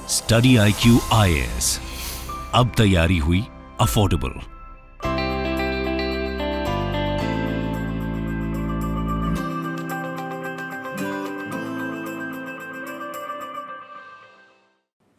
Study IQ IAS, अब तैयारी हुई अफोर्डेबल।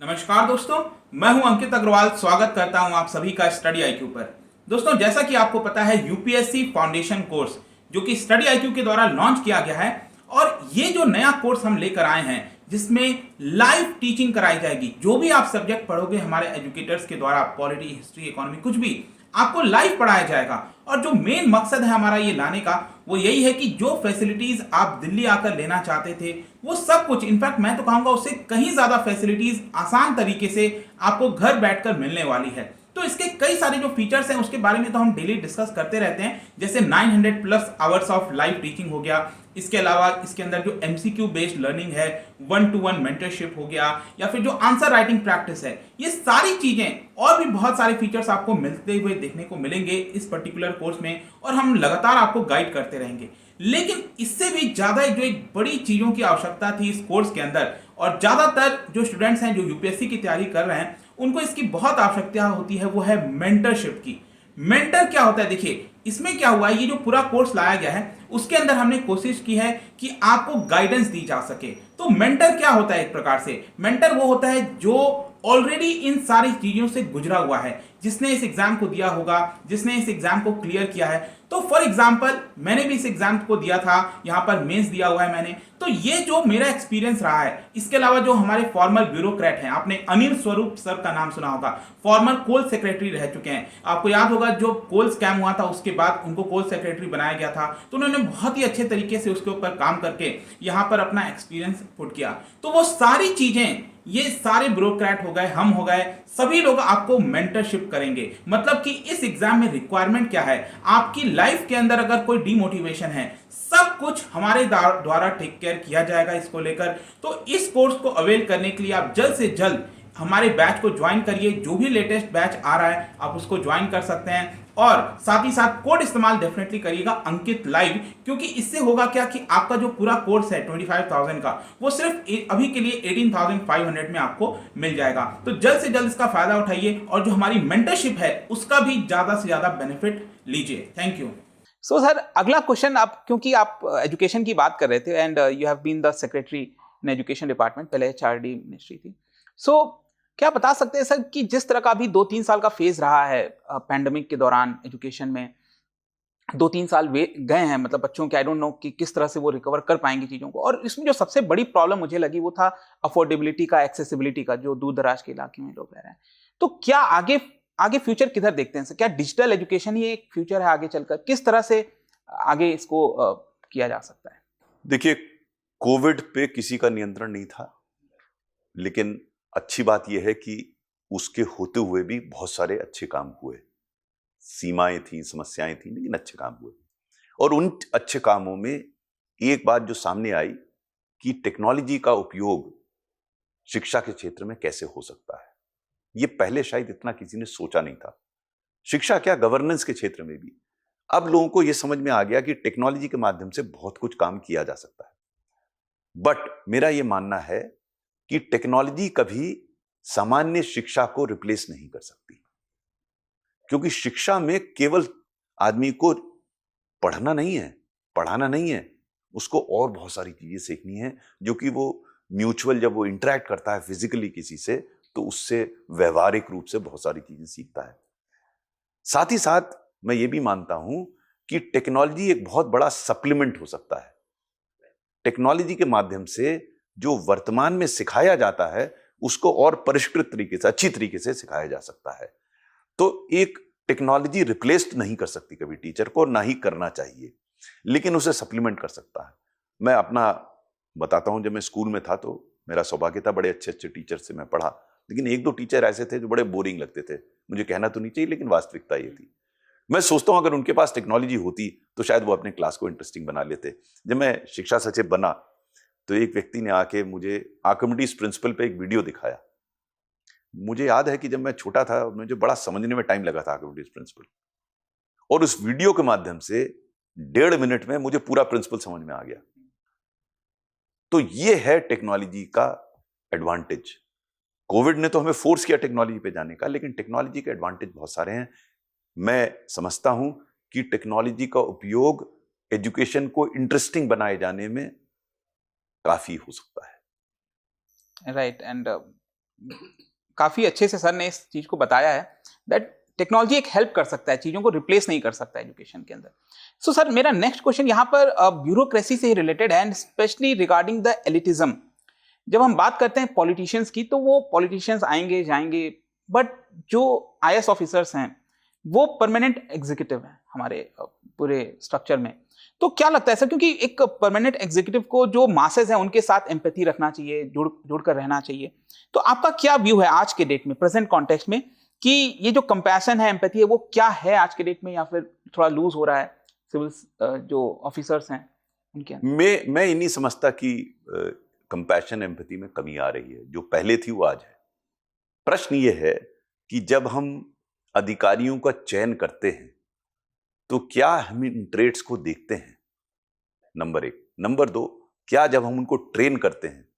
नमस्कार दोस्तों, मैं हूं अंकित अग्रवाल। स्वागत करता हूं आप सभी का स्टडी IQ पर। दोस्तों, जैसा कि आपको पता है, यूपीएससी फाउंडेशन कोर्स जो कि स्टडी IQ के द्वारा लॉन्च किया गया है, और ये जो नया कोर्स हम लेकर आए हैं जिसमें लाइव टीचिंग कराई जाएगी। जो भी आप सब्जेक्ट पढ़ोगे हमारे एजुकेटर्स के द्वारा, पॉलिटी, हिस्ट्री, इकोनॉमी, कुछ भी आपको लाइव पढ़ाया जाएगा। और जो मेन मकसद है हमारा ये लाने का, वो यही है कि जो फैसिलिटीज आप दिल्ली आकर लेना चाहते थे, वो सब कुछ, इनफैक्ट मैं तो कहूंगा उससे कहीं ज्यादा फैसिलिटीज आसान तरीके से आपको घर बैठकर मिलने वाली है। तो इसके कई सारे जो फीचर्स हैं उसके बारे में तो हम डेली डिस्कस करते रहते हैं, जैसे 900 plus hours of live teaching हो गया। इसके अलावा इसके अंदर जो MCQ बेस्ड लर्निंग है, 1-to-1 मेंटरशिप हो गया, या फिर जो आंसर राइटिंग प्रैक्टिस है, ये सारी चीजें और भी बहुत सारे फीचर्स आपको मिलते हुए देखने को मिलेंगे इस पर्टिकुलर कोर्स में, और हम लगातार आपको गाइड करते रहेंगे। लेकिन इससे भी ज्यादा जो एक बड़ी चीजों की आवश्यकता थी इस कोर्स के अंदर, और ज्यादातर जो स्टूडेंट्स हैं जो यूपीएससी की तैयारी कर रहे हैं, उनको इसकी बहुत आवश्यकता होती है, वो है मेंटरशिप की। मेंटर क्या होता है? देखिए, इसमें क्या हुआ है, ये जो पूरा कोर्स लाया गया है उसके अंदर हमने कोशिश की है कि आपको गाइडेंस दी जा सके। तो मेंटर क्या होता है? एक प्रकार से मेंटर वो होता है जो ऑलरेडी इन सारी चीजों से गुजरा हुआ है, जिसने इस एग्जाम को दिया होगा, जिसने इस एग्जाम को क्लियर किया है। तो फॉर एग्जांपल, मैंने भी इस एग्जाम को दिया था, यहां पर मेंस दिया हुआ है मैंने। तो ये जो मेरा एक्सपीरियंस रहा है, इसके अलावा जो हमारे फॉर्मर ब्यूरोक्रेट हैं, आपने अनिल स्वरूप सर का नाम सुना होगा, फॉर्मर कोल सेक्रेटरी रह चुके हैं। आपको याद होगा जो कोल स्कैम हुआ था उसके बाद उनको कोल सेक्रेटरी बनाया गया था, तो उन्होंने बहुत ही अच्छे तरीके से उसके ऊपर काम करके यहां पर अपना एक्सपीरियंस पुट किया। तो वो सारी चीजें, ये सारे ब्यूरोक्रेट हो गए, हम हो गए, सभी लोग आपको मेंटरशिप करेंगे। मतलब कि इस एग्जाम में रिक्वायरमेंट क्या है, आपकी लाइफ के अंदर अगर कोई डिमोटिवेशन है, सब कुछ हमारे द्वारा टेक केयर किया जाएगा इसको लेकर। तो इस कोर्स को अवेल करने के लिए आप जल्द से जल्द हमारे बैच को ज्वाइन करिए। जो भी लेटेस्ट बैच आ रहा है आप उसको ज्वाइन कर सकते हैं, और साथ ही साथ कोड इस्तेमाल डेफिनेटली करिएगा अंकित लाइव, क्योंकि इससे होगा क्या कि आपका जो पूरा कोर्स है 25,000 का, वो सिर्फ अभी के लिए 18,500 में आपको मिल जाएगा। तो जल्द से जल्द इसका फायदा उठाइए, और जो हमारी मेंटरशिप है उसका भी ज्यादा से ज्यादा बेनिफिट लीजिए। Thank you. सो सर, अगला क्वेश्चन, आप क्योंकि आप एजुकेशन की बात कर रहे थे, and you have been the secretary in education department, पहले HRD मिनिस्ट्री थी। सो क्या बता सकते हैं सर कि जिस तरह का अभी 2-3 साल का फेज रहा है पैंडेमिक के दौरान एजुकेशन में, 2-3 साल गए हैं, मतलब बच्चों के, आई डोंट नो कि किस तरह से वो रिकवर कर पाएंगे चीजों को। और इसमें जो सबसे बड़ी प्रॉब्लम मुझे लगी वो था अफोर्डेबिलिटी का, एक्सेसिबिलिटी का, जो दूर दराज के इलाके में लोग रह रहे हैं। तो क्या आगे फ्यूचर किधर देखते हैं सर? क्या डिजिटल एजुकेशन ही एक फ्यूचर है आगे चलकर? किस तरह से आगे इसको किया जा सकता है? देखिए, कोविड पे किसी का नियंत्रण नहीं था, लेकिन अच्छी बात यह है कि उसके होते हुए भी बहुत सारे अच्छे काम हुए। सीमाएं थी, समस्याएं थी, लेकिन अच्छे काम हुए। और उन अच्छे कामों में एक बात जो सामने आई कि टेक्नोलॉजी का उपयोग शिक्षा के क्षेत्र में कैसे हो सकता है। ये पहले शायद इतना किसी ने सोचा नहीं था। शिक्षा क्या, गवर्नेंस के क्षेत्र में भी अब लोगों को यह समझ में आ गया कि टेक्नोलॉजी के माध्यम से बहुत कुछ काम किया जा सकता है। बट मेरा यह मानना है कि टेक्नोलॉजी कभी सामान्य शिक्षा को रिप्लेस नहीं कर सकती, क्योंकि शिक्षा में केवल आदमी को पढ़ना नहीं है, पढ़ाना नहीं है, उसको और बहुत सारी चीजें सीखनी है, जो कि वो म्यूचुअल, जब वो इंटरेक्ट करता है फिजिकली किसी से, तो उससे व्यवहारिक रूप से बहुत सारी चीजें सीखता है। साथ ही साथ मैं ये भी मानता हूं कि टेक्नोलॉजी एक बहुत बड़ा सप्लीमेंट हो सकता है। टेक्नोलॉजी के माध्यम से जो वर्तमान में सिखाया जाता है उसको और परिष्कृत तरीके से, अच्छी तरीके से सिखाया जा सकता है। तो एक टेक्नोलॉजी रिप्लेस नहीं कर सकती कभी टीचर को, ना ही करना चाहिए, लेकिन उसे सप्लीमेंट कर सकता है। मैं अपना बताता हूं, जब मैं स्कूल में था तो मेरा सौभाग्य था, बड़े अच्छे अच्छे टीचर से मैं पढ़ा, लेकिन 1-2 टीचर ऐसे थे जो बड़े बोरिंग लगते थे। मुझे कहना तो नहीं चाहिए, लेकिन वास्तविकता ये थी। मैं सोचता हूं अगर उनके पास टेक्नोलॉजी होती तो शायद वो अपने क्लास को इंटरेस्टिंग बना लेते। जब मैं शिक्षा सचिव बना तो एक व्यक्ति ने आके मुझे आर्किमिडीज प्रिंसिपल पे एक वीडियो दिखाया। मुझे याद है कि जब मैं छोटा था मुझे बड़ा समझने में टाइम लगा था आर्किमिडीज प्रिंसिपल, और उस वीडियो के माध्यम से 1.5 मिनट में मुझे पूरा प्रिंसिपल समझ में आ गया। तो ये है टेक्नोलॉजी का एडवांटेज। कोविड ने तो हमें फोर्स किया टेक्नोलॉजी पे जाने का, लेकिन टेक्नोलॉजी के एडवांटेज बहुत सारे हैं। मैं समझता हूं कि टेक्नोलॉजी का उपयोग एजुकेशन को इंटरेस्टिंग बनाए जाने में काफी हो सकता है। राइट, एंड काफी अच्छे से सर ने इस चीज को बताया है दैट टेक्नोलॉजी एक हेल्प कर सकता है, चीजों को रिप्लेस नहीं कर सकता एजुकेशन के अंदर। सो सर, मेरा नेक्स्ट क्वेश्चन यहाँ पर ब्यूरोक्रेसी से ही रिलेटेड है, and specially regarding the elitism. जब हम बात करते हैं पॉलिटिशियंस की, तो वो पॉलिटिशियंस आएंगे जाएंगे, बट जो आईएएस ऑफिसर्स हैं वो परमानेंट एग्जीक्यूटिव हैं हमारे पूरे स्ट्रक्चर में। तो क्या लगता है सर, क्योंकि एक परमानेंट एग्जीक्यूटिव को जो मासेस हैं उनके साथ एम्पैथी रखना चाहिए, जुड़ कर रहना चाहिए, तो आपका क्या व्यू है आज के डेट में, प्रेजेंट कॉन्टेक्स्ट में, कि ये जो कंपैशन है, एम्पैथी है, वो क्या है आज के डेट में, या फिर थोड़ा लूज हो रहा है सिविल जो ऑफिसर्स हैं उनके अंदर? मैं ये नहीं समझता कि कंपैशन एम्पैथी में कमी आ रही है। जो पहले थी वो आज है। प्रश्न ये है कि जब हम अधिकारियों का चयन करते हैं तो क्या हम इन ट्रेड्स को देखते हैं, नंबर 1। नंबर 2, क्या जब हम उनको ट्रेन करते हैं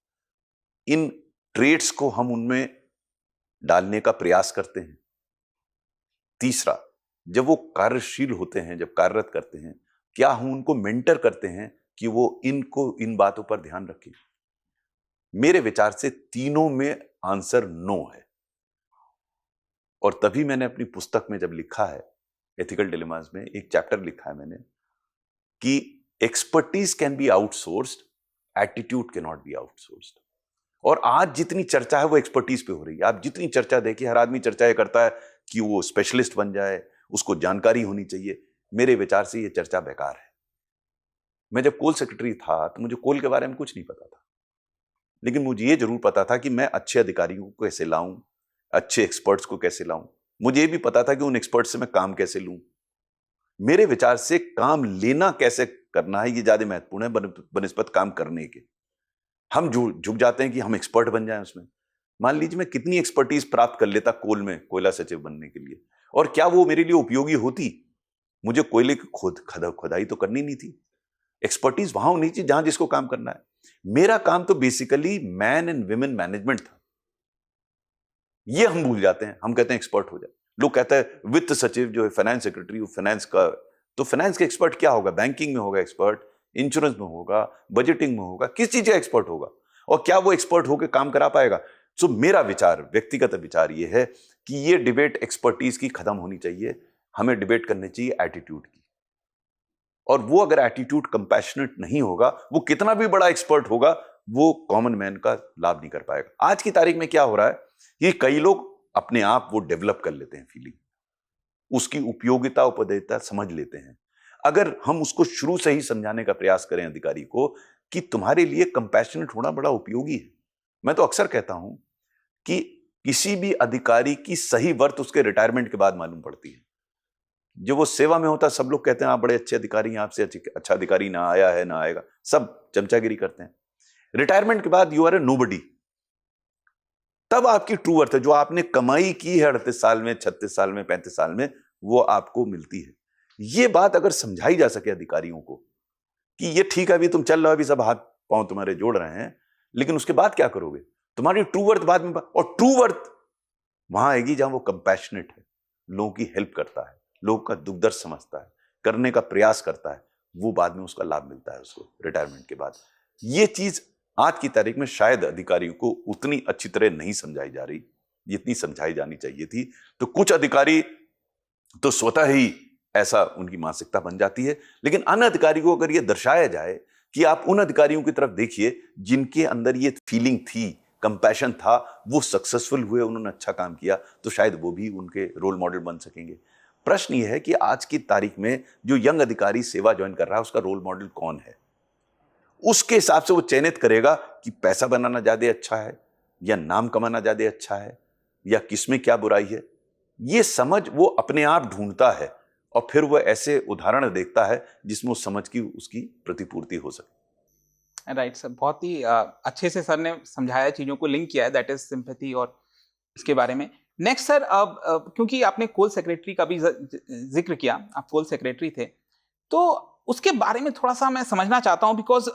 इन ट्रेड्स को हम उनमें डालने का प्रयास करते हैं? तीसरा, जब वो कार्यशील होते हैं, जब कार्यरत करते हैं, क्या हम उनको मेंटर करते हैं कि वो इन बातों पर ध्यान रखें? मेरे विचार से तीनों में आंसर नो है। और तभी मैंने अपनी पुस्तक में जब लिखा है एथिकल डिलेमास में, एक चैप्टर लिखा है मैंने कि expertise can be outsourced, attitude can not be outsourced. और आज जितनी चर्चा है वो एक्सपर्टीज पे हो रही है। आप जितनी चर्चा देखिए, हर आदमी चर्चा ये करता है कि वो स्पेशलिस्ट बन जाए, उसको जानकारी होनी चाहिए। मेरे विचार से ये चर्चा बेकार है। मैं जब कोल सेक्रेटरी था तो मुझे कोल के बारे में कुछ नहीं पता था, लेकिन मुझे ये जरूर पता था कि मैं अच्छे अधिकारियों को कैसे लाऊं, अच्छे एक्सपर्ट्स को कैसे लाऊं। मुझे ये भी पता था कि उन एक्सपर्ट्स से मैं काम कैसे लूं। मेरे विचार से काम लेना कैसे करना है ये ज्यादा महत्वपूर्ण है बनिस्बत काम करने के। हम झुक जाते हैं कि हम एक्सपर्ट बन जाएं उसमें। मान लीजिए मैं कितनी एक्सपर्टीज प्राप्त कर लेता कोल में कोयला सचिव बनने के लिए, और क्या वो मेरे लिए उपयोगी होती? मुझे कोयले की खुदाई तो करनी नहीं थी। एक्सपर्टीज वहां होनी चाहिए जहां जिसको काम करना है। मेरा काम तो basically man and women management था। ये हम भूल जाते हैं। हम कहते हैं एक्सपर्ट हो जाए। लोग कहते हैं वित्त सचिव जो है, फाइनेंस सेक्रेटरी, वो फाइनेंस का, तो फाइनेंस के एक्सपर्ट क्या होगा? बैंकिंग में होगा एक्सपर्ट, इंश्योरेंस में होगा, बजटिंग में होगा, किस चीज का एक्सपर्ट होगा? और क्या वो एक्सपर्ट होकर काम करा पाएगा? सो मेरा विचार, व्यक्तिगत विचार ये है कि ये डिबेट एक्सपर्टीज की खत्म होनी चाहिए। हमें डिबेट करनी चाहिए एटीट्यूड की। और वो अगर एटीट्यूड कंपैशनेट नहीं होगा, वो कितना भी बड़ा एक्सपर्ट होगा, वो कॉमन मैन का लाभ नहीं कर पाएगा। आज की तारीख में क्या हो रहा है, ये कई लोग अपने आप वो डेवलप कर लेते हैं फीलिंग, उसकी उपयोगिता उपदेयता समझ लेते हैं। अगर हम उसको शुरू से ही समझाने का प्रयास करें अधिकारी को कि तुम्हारे लिए कंपैशनेट होना बड़ा उपयोगी है। मैं तो अक्सर कहता हूं कि किसी भी अधिकारी की सही वर्थ उसके रिटायरमेंट के बाद मालूम पड़ती है। जो वो सेवा में होता है, सब लोग कहते हैं आप बड़े अच्छे अधिकारी हैं, आपसे अच्छा अधिकारी ना आया है ना आएगा, सब चमचागिरी करते हैं। रिटायरमेंट के बाद यू आर ए नोबडी। तब आपकी ट्रू वर्थ है, जो आपने कमाई की है 38 साल में, 36 साल में, 35 साल में, वो आपको मिलती है। ये बात अगर समझाई जा सके अधिकारियों को कि ये ठीक है, अभी तुम चल रहे हो, अभी सब हाथ पांव तुम्हारे जोड़ रहे हैं, लेकिन उसके बाद क्या करोगे? तुम्हारी ट्रू वर्थ बाद में, और ट्रू वर्थ वहां आएगी जहां वो कंपैशनेट है, लोगों की हेल्प करता है, लोगों का दुख दर्द समझता है, करने का प्रयास करता है, वो बाद में उसका लाभ मिलता है उसको रिटायरमेंट के बाद। ये चीज आज की तारीख में शायद अधिकारियों को उतनी अच्छी तरह नहीं समझाई जा रही जितनी समझाई जानी चाहिए थी। तो कुछ अधिकारी तो स्वतः ही ऐसा उनकी मानसिकता बन जाती है, लेकिन अन्य अधिकारियों को अगर ये दर्शाया जाए कि आप उन अधिकारियों की तरफ देखिए जिनके अंदर ये फीलिंग थी, कंपैशन था, वो सक्सेसफुल हुए, उन्होंने अच्छा काम किया, तो शायद वो भी उनके रोल मॉडल बन सकेंगे। प्रश्न ये है कि आज की तारीख में जो यंग अधिकारी सेवा ज्वाइन कर रहा है, उसका रोल मॉडल कौन है? उसके हिसाब से वो चयनित करेगा कि पैसा बनाना ज्यादा अच्छा है या नाम कमाना ज्यादा अच्छा है या किसमें क्या बुराई है। ये समझ वो अपने आप ढूंढता है और फिर वो ऐसे उदाहरण देखता है जिसमें उस समझ की उसकी प्रतिपूर्ति हो सके। राइट सर, बहुत ही अच्छे से सर ने समझाया, चीज़ों को लिंक किया है, दैट इज सिंपैथी और इसके बारे में। नेक्स्ट सर, अब क्योंकि आपने कोल सेक्रेटरी का भी जिक्र किया, आप कोल सेक्रेटरी थे, तो उसके बारे में थोड़ा सा मैं समझना चाहता हूं, बिकॉज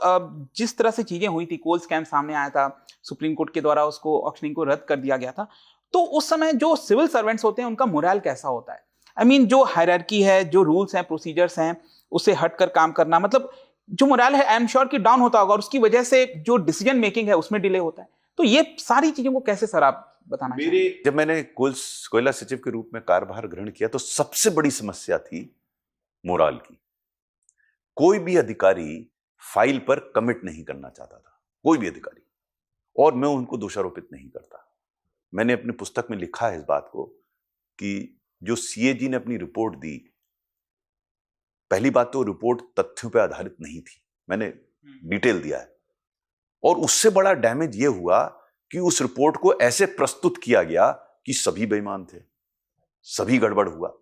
जिस तरह से चीजें हुई थी, कोल स्कैम सामने आया था, सुप्रीम कोर्ट के द्वारा उसको ऑक्शनिंग को रद्द कर दिया गया था, तो उस समय जो सिविल सर्वेंट्स होते हैं उनका मोरल कैसा होता है? आई मीन जो हायरार्की है, जो रूल्स हैं, प्रोसीजर्स हैं, उससे हटकर काम करना, मतलब जो मोरल है आई एम श्योर कि डाउन होता होगा, और उसकी वजह से जो डिसीजन मेकिंग है उसमें डिले होता है। तो ये सारी चीजों को कैसे सर आप बताना चाहेंगे? जब मैंने कोयला सचिव के रूप में कार्यभार ग्रहण किया तो सबसे बड़ी समस्या थी मोराल की। कोई भी अधिकारी फाइल पर कमिट नहीं करना चाहता था, कोई भी अधिकारी, और मैं उनको दोषारोपित नहीं करता। मैंने अपनी पुस्तक में लिखा है इस बात को कि जो सीएजी ने अपनी रिपोर्ट दी, पहली बात तो रिपोर्ट तथ्यों पर आधारित नहीं थी, मैंने डिटेल दिया है, और उससे बड़ा डैमेज यह हुआ कि उस रिपोर्ट को ऐसे प्रस्तुत किया गया कि सभी बेईमान थे, सभी गड़बड़ हुआ,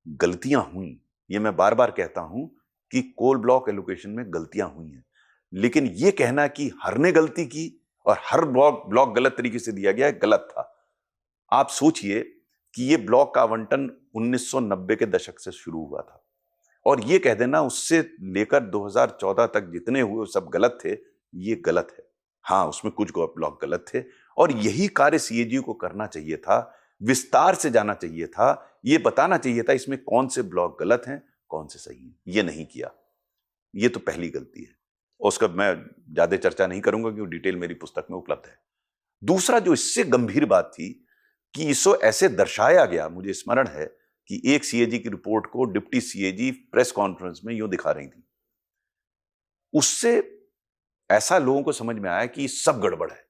गलतियां हुई। ये मैं बार बार कहता हूं कि कोल ब्लॉक एलोकेशन में गलतियां हुई हैं, लेकिन यह कहना कि हर ने गलती की और हर ब्लॉक गलत तरीके से दिया गया है, गलत था। आप सोचिए कि यह ब्लॉक का आवंटन 1990 के दशक से शुरू हुआ था, और यह कह देना उससे लेकर 2014 तक जितने हुए सब गलत थे, ये गलत है। हाँ, उसमें कुछ ब्लॉक गलत थे, और यही कार्य सीएजी को करना चाहिए था, विस्तार से जाना चाहिए था, ये बताना चाहिए था इसमें कौन से ब्लॉक गलत हैं, कौन से सही हैं। ये नहीं किया, ये तो पहली गलती है, और उसका मैं ज्यादा चर्चा नहीं करूंगा क्योंकि डिटेल मेरी पुस्तक में उपलब्ध है। दूसरा जो इससे गंभीर बात थी कि इसको ऐसे दर्शाया गया, मुझे स्मरण है कि एक सीएजी की रिपोर्ट को डिप्टी सीएजी प्रेस कॉन्फ्रेंस में यूं दिखा रही थी, उससे ऐसा लोगों को समझ में आया कि सब गड़बड़ है।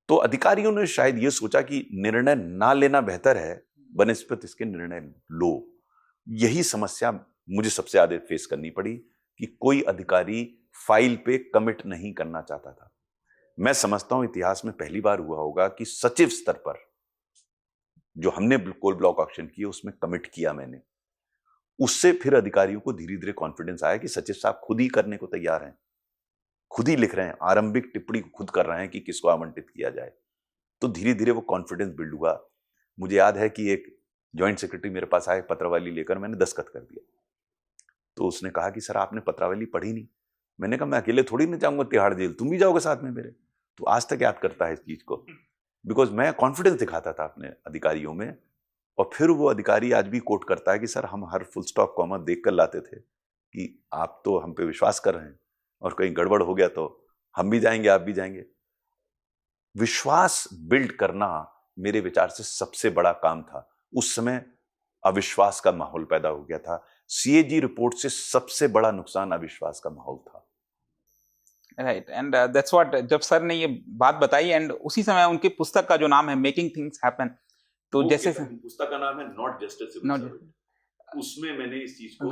तो अधिकारियों ने शायद यह सोचा कि निर्णय ना लेना बेहतर है बनिस्पत इसके निर्णय लो। यही समस्या मुझे सबसे ज्यादा फेस करनी पड़ी कि कोई अधिकारी फाइल पे कमिट नहीं करना चाहता था। मैं समझता हूं इतिहास में पहली बार हुआ होगा कि सचिव स्तर पर जो हमने कोल ब्लॉक ऑक्शन किए उसमें कमिट किया मैंने, उससे फिर अधिकारियों को धीरे धीरे कॉन्फिडेंस आया कि सचिव साहब खुद ही करने को तैयार हैं, खुद ही लिख रहे हैं, आरंभिक टिप्पणी खुद कर रहे हैं कि किसको आवंटित किया जाए। तो धीरे धीरे वो कॉन्फिडेंस बिल्ड हुआ। मुझे याद है कि एक जॉइंट सेक्रेटरी मेरे पास आए पत्रावली लेकर, मैंने दस्तखत कर दिया, तो उसने कहा कि सर आपने पत्रावली पढ़ी नहीं। मैंने कहा मैं अकेले थोड़ी ना जाऊंगा तिहाड़ जेल, तुम भी जाओगे साथ में मेरे। तो आज तक याद करता है इस चीज को, बिकॉज मैं कॉन्फिडेंस दिखाता था अपने अधिकारियों में, और फिर वो अधिकारी आज भी कोट करता है कि सर हम हर फुल स्टॉप कॉमा देख कर लाते थे कि आप तो हम पे विश्वास कर रहे हैं, और कहीं गड़बड़ हो गया तो हम भी जाएंगे, आप भी जाएंगे। विश्वास बिल्ड करना मेरे विचार से सबसे बड़ा काम था। उस समय अविश्वास का माहौल पैदा हो गया था। सीएजी रिपोर्ट से सबसे बड़ा नुकसान अविश्वास का माहौल था। राइट, एंड दैट्स व्हाट, जब सर ने ये बात बताई एंड उसी समय उनकी पुस्तक का जो नाम है मेकिंग थिंग्स हैपन, तो जैसे पुस्तक का नाम है not just a civil servant, उसमें मैंने इस चीज को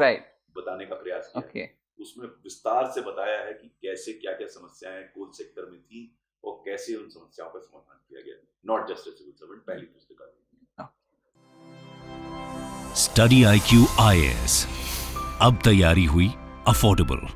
बताने का प्रयास किया। उसमें विस्तार से बताया है कि कैसे क्या क्या समस्याएं कोल सेक्टर में थी और कैसे उन समस्याओं का समाधान किया गया। Not just a civil servant पहली पुस्तक थी। स्टडी IQ IAS, अब तैयारी हुई अफोर्डेबल।